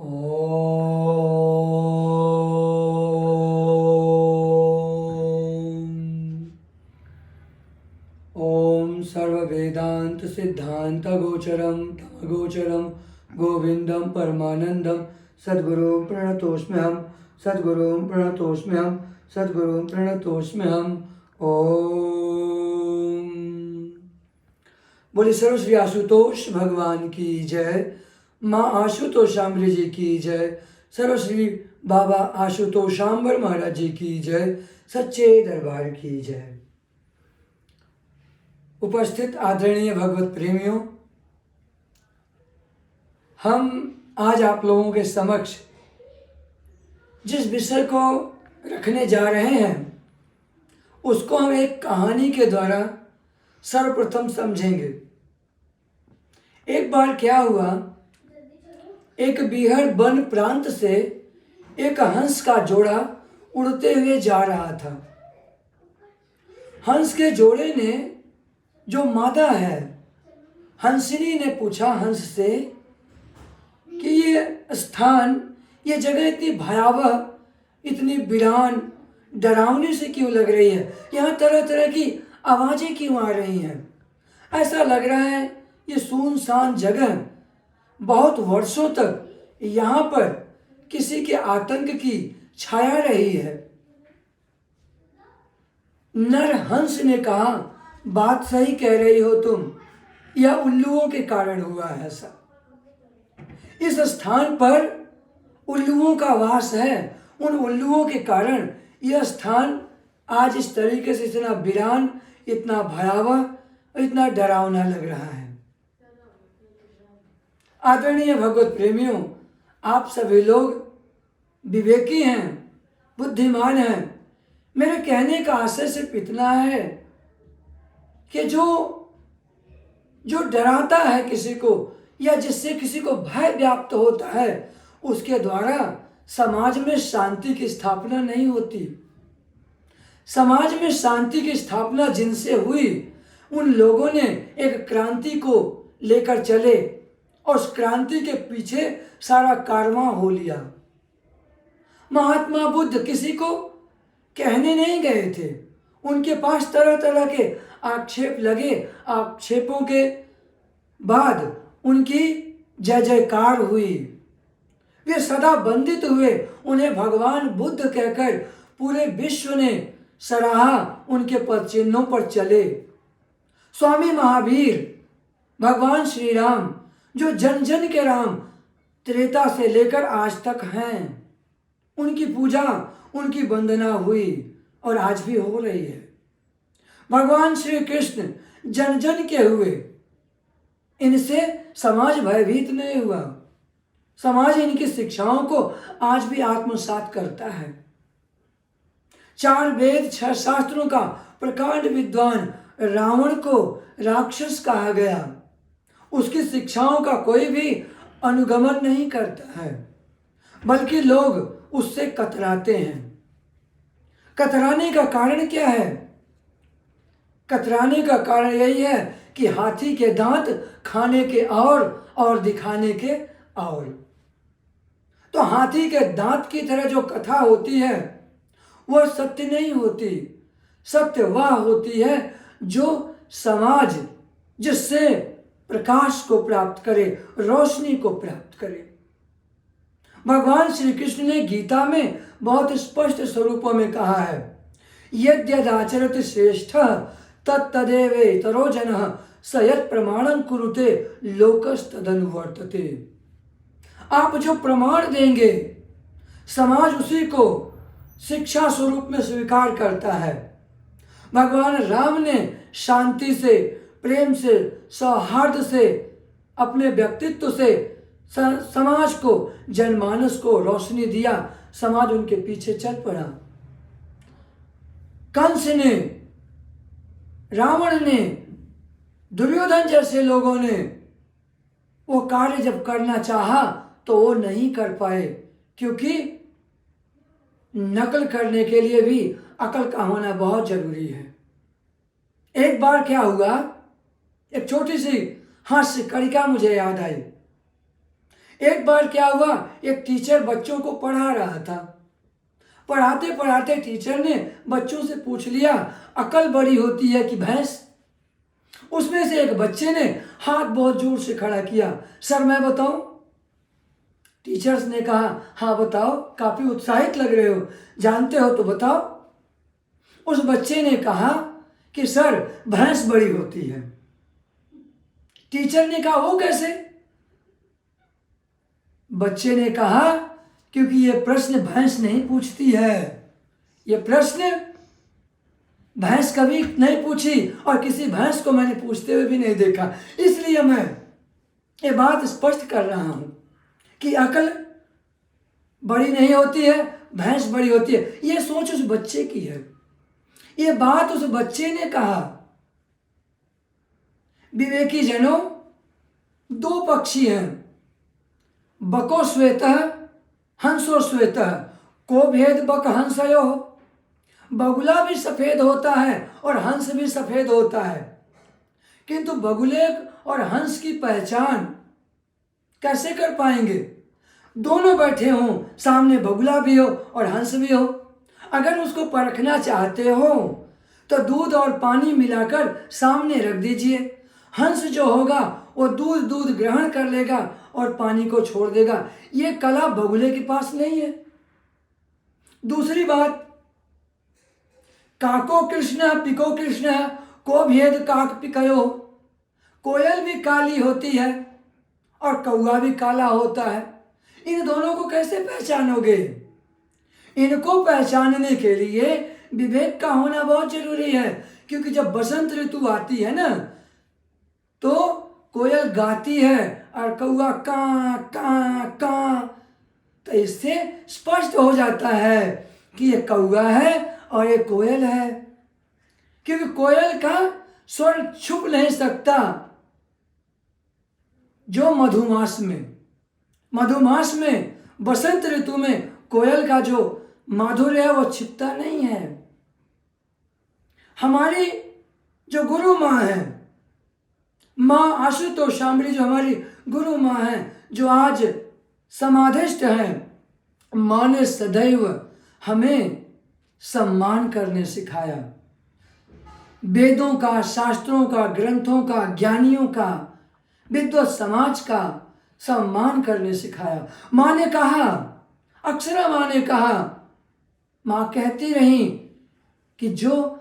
ओम सर्ववेदांत सिद्धांत गोचरम तमगोचरम गोविंदम परमानंदम सद्गुरुं प्रणतोस्म्यहम् सद्गुरुं प्रणतोस्म्यहम् सद्गुरुं प्रणतोस्म्यहम्। ओम बोले सर्व श्री आशुतोष भगवान की जय, माँ आशुतोषाम्बर जी की जय, सर्व श्री बाबा आशुतोषाम्बर महाराज जी की जय, सच्चे दरबार की जय। उपस्थित आदरणीय भगवत प्रेमियों, हम आज आप लोगों के समक्ष जिस विषय को रखने जा रहे हैं उसको हम एक कहानी के द्वारा सर्वप्रथम समझेंगे। एक बार क्या हुआ, एक बीहड़ वन प्रांत से एक हंस का जोड़ा उड़ते हुए जा रहा था। हंस के जोड़े ने जो मादा है, हंसिनी ने पूछा हंस से कि ये स्थान, ये जगह इतनी भयावह, इतनी वीरान, डरावनी से क्यों लग रही है? यहाँ तरह तरह की आवाज़ें क्यों आ रही हैं? ऐसा लग रहा है ये सुनसान जगह बहुत वर्षों तक यहाँ पर किसी के आतंक की छाया रही है। नर हंस ने कहा, बात सही कह रही हो तुम, यह उल्लुओं के कारण हुआ है ऐसा। इस स्थान पर उल्लुओं का वास है, उन उल्लुओं के कारण यह स्थान आज इस तरीके से इतना वीरान, इतना भयावह, इतना डरावना लग रहा है। आदरणीय भगवत प्रेमियों, आप सभी लोग विवेकी हैं, बुद्धिमान हैं। मेरे कहने का आशय सिर्फ इतना है कि जो डराता है किसी को या जिससे किसी को भय व्याप्त होता है, उसके द्वारा समाज में शांति की स्थापना नहीं होती। समाज में शांति की स्थापना जिनसे हुई, उन लोगों ने एक क्रांति को लेकर चले और उस क्रांति के पीछे सारा कारवां हो लिया। महात्मा बुद्ध किसी को कहने नहीं गए थे, उनके पास तरह तरह के आक्षेप लगे, आक्षेपों के बाद उनकी जय जयकार हुई। वे सदा वंदित हुए, उन्हें भगवान बुद्ध कहकर पूरे विश्व ने सराहा, उनके पद चिन्हों पर चले। स्वामी महावीर, भगवान श्री राम, जो जन जन के राम, त्रेता से लेकर आज तक हैं, उनकी पूजा, उनकी वंदना हुई और आज भी हो रही है। भगवान श्री कृष्ण जन जन के हुए, इनसे समाज भयभीत नहीं हुआ। समाज इनकी शिक्षाओं को आज भी आत्मसात करता है। 4 वेद 6 शास्त्रों का प्रकांड विद्वान रावण को राक्षस कहा गया। उसकी शिक्षाओं का कोई भी अनुगमन नहीं करता है, बल्कि लोग उससे कतराते हैं। कतराने का कारण क्या है? कतराने का कारण यही है कि हाथी के दांत खाने के और दिखाने के और। तो हाथी के दांत की तरह जो कथा होती है वह सत्य नहीं होती। सत्य वह होती है जो समाज जिससे प्रकाश को प्राप्त करे, रोशनी को प्राप्त करे। भगवान श्री कृष्ण ने गीता में बहुत स्पष्ट स्वरूपों में कहा है, यद्यदाचरति श्रेष्ठ तत्तदेवेतरो जनः स यत् प्रमाणं कुरुते लोकस्तदनुवर्तते। आप जो प्रमाण देंगे, समाज उसी को शिक्षा स्वरूप में स्वीकार करता है। भगवान राम ने शांति से, प्रेम से, सौहार्द से, अपने व्यक्तित्व से समाज को, जनमानस को रोशनी दिया। समाज उनके पीछे चल पड़ा। कंस ने, रावण ने, दुर्योधन जैसे लोगों ने वो कार्य जब करना चाहा तो वो नहीं कर पाए, क्योंकि नकल करने के लिए भी अकल का होना बहुत जरूरी है। एक बार क्या हुआ, एक छोटी सी हास्य कड़िका मुझे याद आई। एक बार क्या हुआ, एक टीचर बच्चों को पढ़ा रहा था। पढ़ाते पढ़ाते टीचर ने बच्चों से पूछ लिया, अकल बड़ी होती है कि भैंस? उसमें से एक बच्चे ने हाथ बहुत जोर से खड़ा किया, सर मैं बताऊं? टीचर्स ने कहा, हाँ बताओ, काफी उत्साहित लग रहे हो, जानते हो तो बताओ। उस बच्चे ने कहा कि सर भैंस बड़ी होती है। टीचर ने कहा, वो कैसे? बच्चे ने कहा, क्योंकि ये प्रश्न भैंस नहीं पूछती है, ये प्रश्न भैंस कभी नहीं पूछी और किसी भैंस को मैंने पूछते हुए भी नहीं देखा। इसलिए मैं ये बात स्पष्ट कर रहा हूं कि अकल बड़ी नहीं होती है, भैंस बड़ी होती है। ये सोच उस बच्चे की है, ये बात उस बच्चे ने कहा। विवेकी जनों, दो पक्षी हैं, बको श्वेतः हंसो श्वेतः, को भेद बक हंसयो। बगुला भी सफेद होता है और हंस भी सफेद होता है, किंतु बगुले और हंस की पहचान कैसे कर पाएंगे? दोनों बैठे हों, सामने बगुला भी हो और हंस भी हो। अगर उसको परखना चाहते हो तो दूध और पानी मिलाकर सामने रख दीजिए। हंस जो होगा वो दूध ग्रहण कर लेगा और पानी को छोड़ देगा। ये कला बगुले के पास नहीं है। दूसरी बात, काको कृष्ण पिको कृष्ण, को भेद काक पिकयो। कोयल भी काली होती है और कौआ भी काला होता है। इन दोनों को कैसे पहचानोगे? इनको पहचानने के लिए विवेक का होना बहुत जरूरी है, क्योंकि जब बसंत ऋतु आती है ना, तो कोयल गाती है और कौआ कां कां कां, तो इससे स्पष्ट हो जाता है कि ये कौआ है और ये कोयल है, क्योंकि कोयल का स्वर छुप नहीं सकता। जो मधुमास में बसंत ऋतु में कोयल का जो माधुर्य है वो छिपता नहीं है। हमारी जो गुरु माँ है, माँ आशुतोष शामली, जो हमारी गुरु माँ है, जो आज समाधिष्ट है, माँ ने सदैव हमें सम्मान करने सिखाया। वेदों का, शास्त्रों का, ग्रंथों का, ज्ञानियों का, विद्वत समाज का सम्मान करने सिखाया। माँ ने कहा, अक्षरा माँ ने कहा, माँ कहती रही कि जो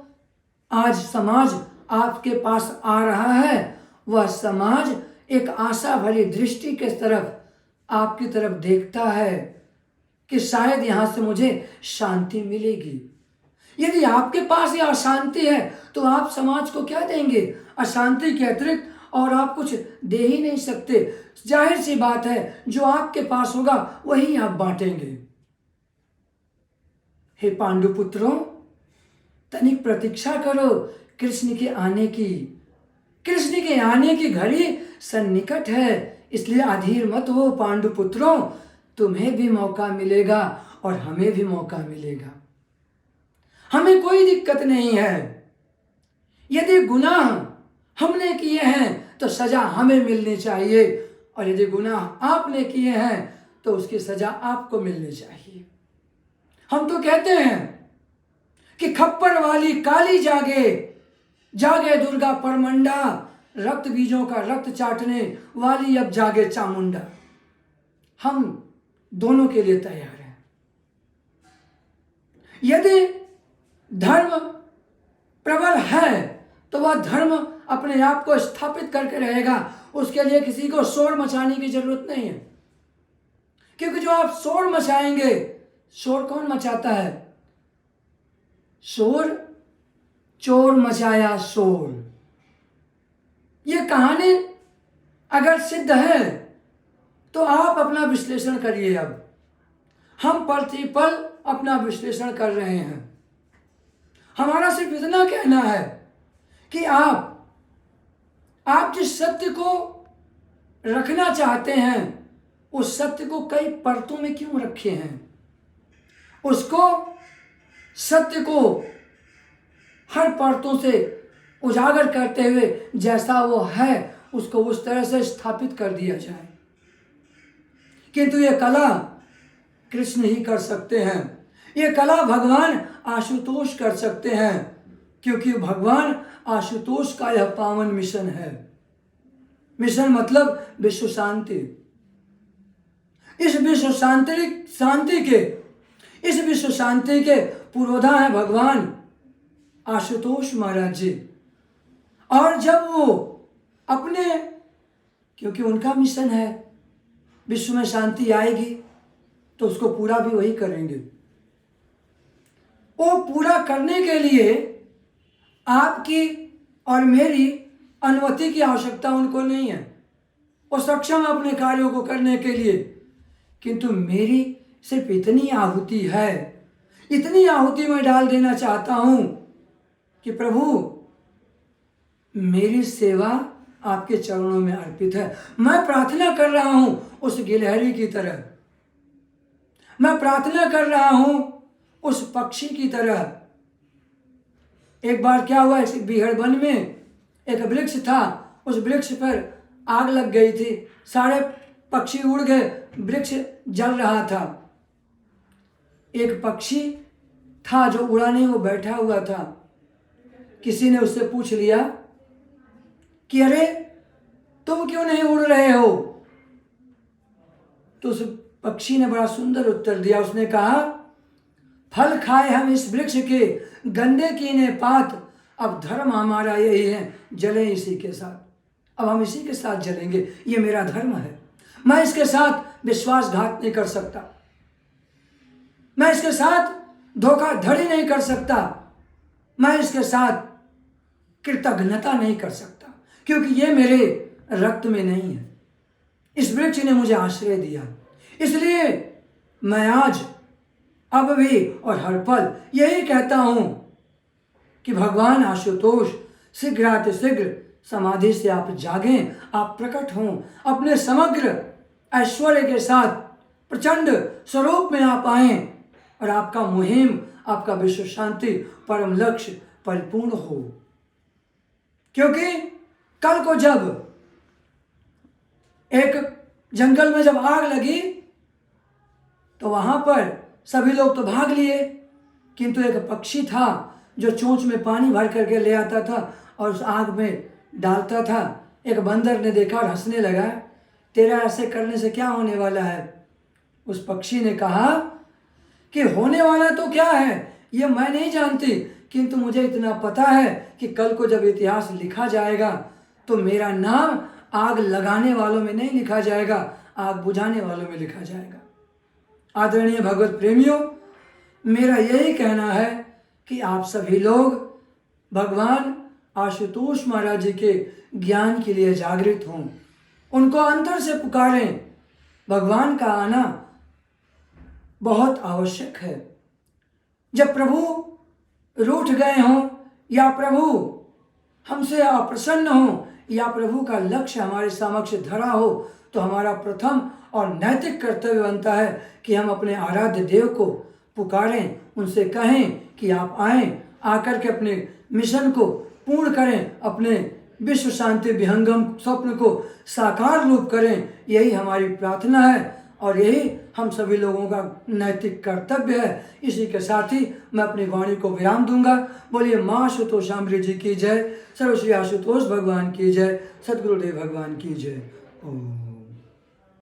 आज समाज आपके पास आ रहा है, वह समाज एक आशा भरी दृष्टि के तरफ, आपकी तरफ देखता है कि शायद यहाँ से मुझे शांति मिलेगी। यदि आपके पास यह अशांति है तो आप समाज को क्या देंगे? अशांति के अतिरिक्त और आप कुछ दे ही नहीं सकते। जाहिर सी बात है, जो आपके पास होगा वही आप बांटेंगे। हे पांडुपुत्रों, तनिक प्रतीक्षा करो कृष्ण के आने की। कृष्ण के आने की घड़ी सन्निकट है, इसलिए अधीर मत हो पांडुपुत्रों, तुम्हें भी मौका मिलेगा और हमें भी मौका मिलेगा। हमें कोई दिक्कत नहीं है। यदि गुनाह हमने किए हैं तो सजा हमें मिलनी चाहिए, और यदि गुनाह आपने किए हैं तो उसकी सजा आपको मिलनी चाहिए। हम तो कहते हैं कि खप्पर वाली काली जागे, जागे दुर्गा परमंडा, रक्त बीजों का रक्त चाटने वाली अब जागे चामुंडा। हम दोनों के लिए तैयार हैं। यदि धर्म प्रबल है तो वह धर्म अपने आप को स्थापित करके रहेगा। उसके लिए किसी को शोर मचाने की जरूरत नहीं है, क्योंकि जो आप शोर मचाएंगे, शोर कौन मचाता है? शोर चोर मचाया शोर। ये कहानी अगर सिद्ध है तो आप अपना विश्लेषण करिए। अब हम प्रतिपल अपना विश्लेषण कर रहे हैं। हमारा सिर्फ इतना कहना है कि आप जिस सत्य को रखना चाहते हैं, उस सत्य को कई परतों में क्यों रखे हैं? उसको, सत्य को हर परतों से उजागर करते हुए जैसा वो है उसको उस तरह से स्थापित कर दिया जाए। किंतु ये कला कृष्ण ही कर सकते हैं। ये कला भगवान आशुतोष कर सकते हैं, क्योंकि भगवान आशुतोष का यह पावन मिशन है। मिशन मतलब विश्व शांति। इस विश्व शांति के पुरोधा है भगवान आशुतोष महाराज जी। और जब वो अपने, क्योंकि उनका मिशन है विश्व में शांति आएगी, तो उसको पूरा भी वही करेंगे। वो पूरा करने के लिए आपकी और मेरी अनुमति की आवश्यकता उनको नहीं है। वो सक्षम है अपने कार्यों को करने के लिए, किंतु मेरी सिर्फ इतनी आहुति है, इतनी आहुति मैं डाल देना चाहता हूं कि प्रभु मेरी सेवा आपके चरणों में अर्पित है। मैं प्रार्थना कर रहा हूं उस गिलहरी की तरह, मैं प्रार्थना कर रहा हूं उस पक्षी की तरह। एक बार क्या हुआ, इस बीहड़ वन में एक वृक्ष था, उस वृक्ष पर आग लग गई थी, सारे पक्षी उड़ गए, वृक्ष जल रहा था। एक पक्षी था जो उड़ा नहीं, वो बैठा हुआ था। किसी ने उससे पूछ लिया कि अरे तुम क्यों नहीं उड़ रहे हो? तो उस पक्षी ने बड़ा सुंदर उत्तर दिया। उसने कहा, फल खाए हम इस वृक्ष के, गंदे कीने पात, अब धर्म हमारा यही है, जले इसी के साथ। अब हम इसी के साथ जलेंगे, ये मेरा धर्म है। मैं इसके साथ विश्वासघात नहीं कर सकता, मैं इसके साथ धोखाधड़ी नहीं कर सकता, मैं इसके साथ कृतज्ञता नहीं कर सकता, क्योंकि ये मेरे रक्त में नहीं है। इस वृक्ष ने मुझे आश्रय दिया, इसलिए मैं आज, अब भी और हर पल यही कहता हूं कि भगवान आशुतोष शीघ्रातिशीघ्र समाधि से आप जागें, आप प्रकट हों, अपने समग्र ऐश्वर्य के साथ प्रचंड स्वरूप में आप आएं और आपका मुहिम, आपका विश्व शांति परम लक्ष्य परिपूर्ण हो। क्योंकि कल को जब एक जंगल में जब आग लगी तो वहां पर सभी लोग तो भाग लिए, किंतु एक पक्षी था जो चोंच में पानी भर करके ले आता था और उस आग में डालता था। एक बंदर ने देखा और हंसने लगा, तेरा ऐसे करने से क्या होने वाला है? उस पक्षी ने कहा कि होने वाला तो क्या है ये मैं नहीं जानती, किंतु मुझे इतना पता है कि कल को जब इतिहास लिखा जाएगा तो मेरा नाम आग लगाने वालों में नहीं लिखा जाएगा, आग बुझाने वालों में लिखा जाएगा। आदरणीय भगवत प्रेमियों, मेरा यही कहना है कि आप सभी लोग भगवान आशुतोष महाराज जी के ज्ञान के लिए जागृत हों, उनको अंतर से पुकारें। भगवान का आना बहुत आवश्यक है। जब प्रभु रूठ गए हों या प्रभु हमसे अप्रसन्न हों या प्रभु का लक्ष्य हमारे समक्ष धरा हो, तो हमारा प्रथम और नैतिक कर्तव्य बनता है कि हम अपने आराध्य देव को पुकारें, उनसे कहें कि आप आएं, आकर के अपने मिशन को पूर्ण करें, अपने विश्व शांति विहंगम स्वप्न को साकार रूप करें। यही हमारी प्रार्थना है और यही हम सभी लोगों का नैतिक कर्तव्य है। इसी के साथ ही मैं अपनी वाणी को विराम दूंगा। बोलिए माँ आशुतोषामृत जी की जय, सर्वश्री आशुतोष भगवान की जय, सद्गुरुदेव भगवान की जय। ओम।